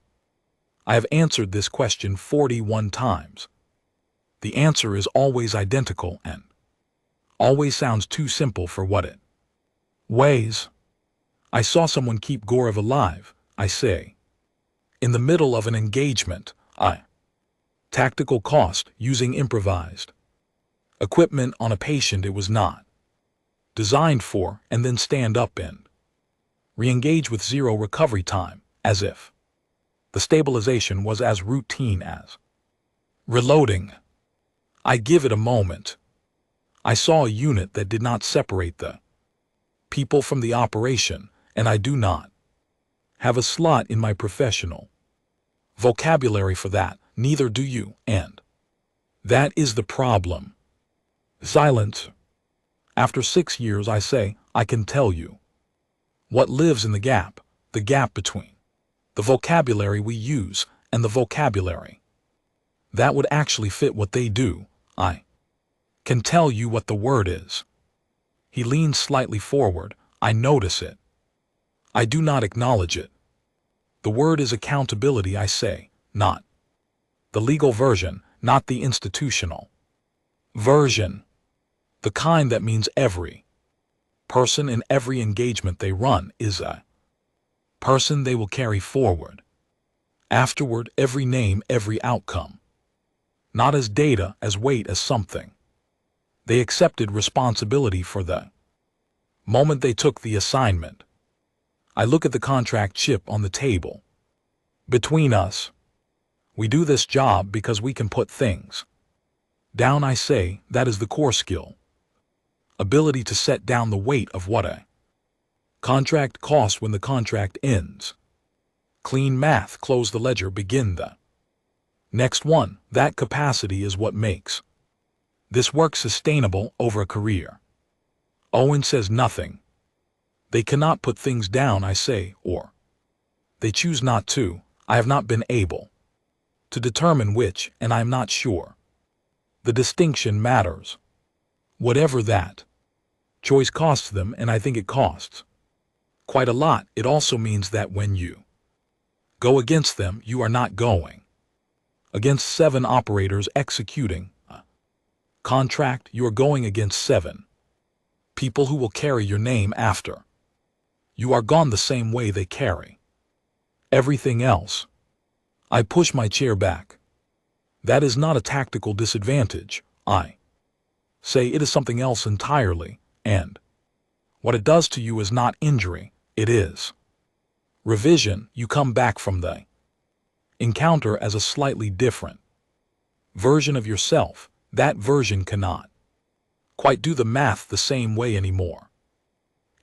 I have answered this question 41 times. The answer is always identical and always sounds too simple for what it weighs. I saw someone keep Gorev alive, I say. In the middle of an engagement, tactical cost, using improvised equipment on a patient it was not designed for, and then stand up and re-engage with 0 recovery time, as if the stabilization was as routine as reloading. I give it a moment. I saw a unit that did not separate the people from the operation, and I do not have a slot in my professional vocabulary for that, neither do you, and that is the problem. Silence. After 6 years, I say, I can tell you what lives in the gap between the vocabulary we use and the vocabulary that would actually fit what they do. I can tell you what the word is. He leans slightly forward. I notice it. I do not acknowledge it. The word is accountability, I say, not the legal version, not the institutional version. The kind that means every person in every engagement they run is a person they will carry forward. Afterward, every name, every outcome. Not as data, as weight, as something. They accepted responsibility for the moment they took the assignment. I look at the contract chip on the table. Between us, we do this job because we can put things down, I say. That is the core skill. Ability to set down the weight of what a contract costs when the contract ends. Clean math, close the ledger, begin the next one. That capacity is what makes this work sustainable over a career. Owen says nothing. They cannot put things down, I say, or they choose not to. I have not been able to determine which, and I am not sure. The distinction matters. Whatever that choice costs them, and I think it costs quite a lot, it also means that when you go against them, you are not going against 7 operators executing a contract. You are going against 7 people who will carry your name after you are gone the same way they carry everything else. I push my chair back. That is not a tactical disadvantage, I say. It is something else entirely, and what it does to you is not injury, it is revision. You come back from the encounter as a slightly different version of yourself. That version cannot quite do the math the same way anymore.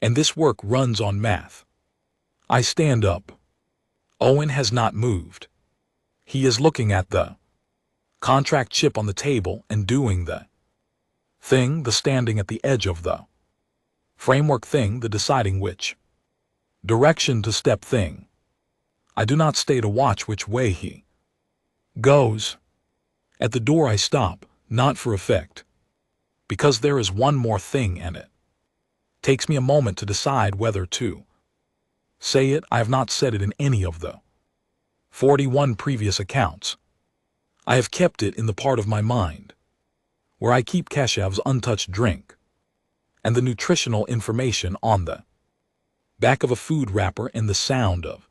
And this work runs on math. I stand up. Owen has not moved. He is looking at the contract chip on the table and doing the thing, the standing at the edge of the framework thing, the deciding which direction to step thing. I do not stay to watch which way he goes. At the door I stop, not for effect, because there is one more thing, and it takes me a moment to decide whether to say it. I have not said it in any of the 41 previous accounts. I have kept it in the part of my mind where I keep Keshev's untouched drink and the nutritional information on the back of a food wrapper and the sound of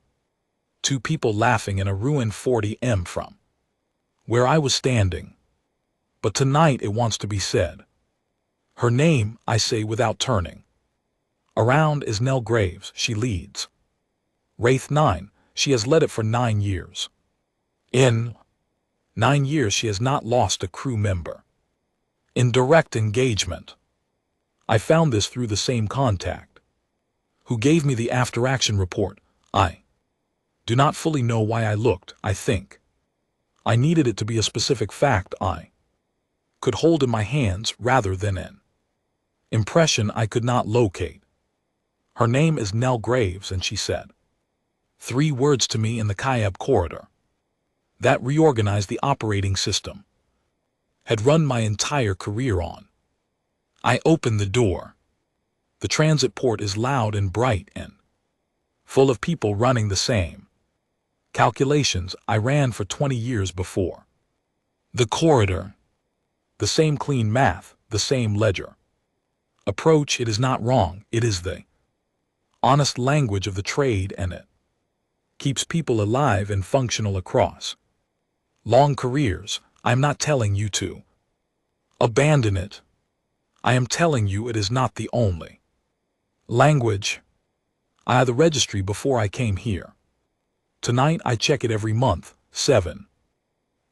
2 people laughing in a ruined 40M from where I was standing. But tonight it wants to be said. Her name, I say without turning around, is Nell Graves. She leads Wraith 9. She has led it for 9 years. In 9 years she has not lost a crew member in direct engagement. I found this through the same contact who gave me the after-action report. I do not fully know why I looked. I think I needed it to be a specific fact I could hold in my hands rather than an impression I could not locate. Her name is Nell Graves, and she said 3 words to me in the Kayab corridor that reorganized the operating system had run my entire career on. I opened the door. The transit port is loud and bright and full of people running the same calculations I ran for 20 years before. The corridor, the same clean math, the same ledger approach. It is not wrong. It is the honest language of the trade, and it keeps people alive and functional across long careers. I am not telling you to abandon it. I am telling you it is not the only language. I had the registry before I came here. Tonight I check it every month. 7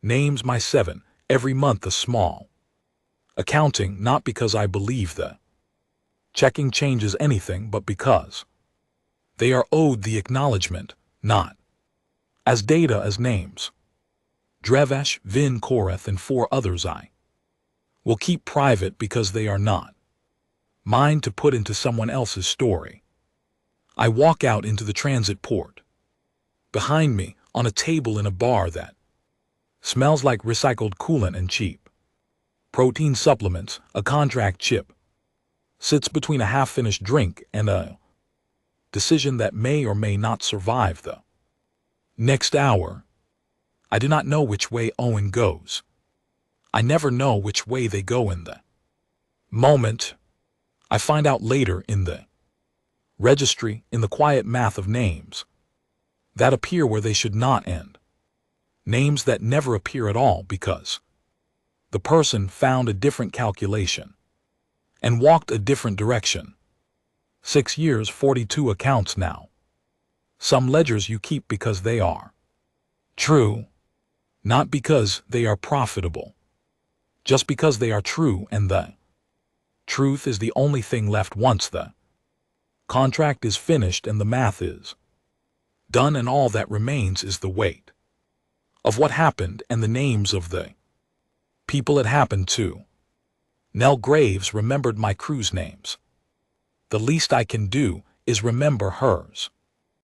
names, my 7, every month a small accounting, not because I believe the checking changes anything, but because they are owed the acknowledgement, not as data, as names. Drevesh, Vin, Koreth, and 4 others I will keep private because they are not mine to put into someone else's story. I walk out into the transit port. Behind me, on a table in a bar that smells like recycled coolant and cheap protein supplements, a contract chip sits between a half-finished drink and a decision that may or may not survive the next hour. I do not know which way Owen goes. I never know which way they go in the moment. I find out later in the registry, in the quiet math of names that appear where they should not end. Names that never appear at all because the person found a different calculation and walked a different direction. 6 years, 42 accounts now. Some ledgers you keep because they are true, not because they are profitable. Just because they are true, and the truth is the only thing left once the contract is finished and the math is Done, and all that remains is the weight of what happened and the names of the people it happened to. Nell Graves remembered my crew's names. The least I can do is remember hers.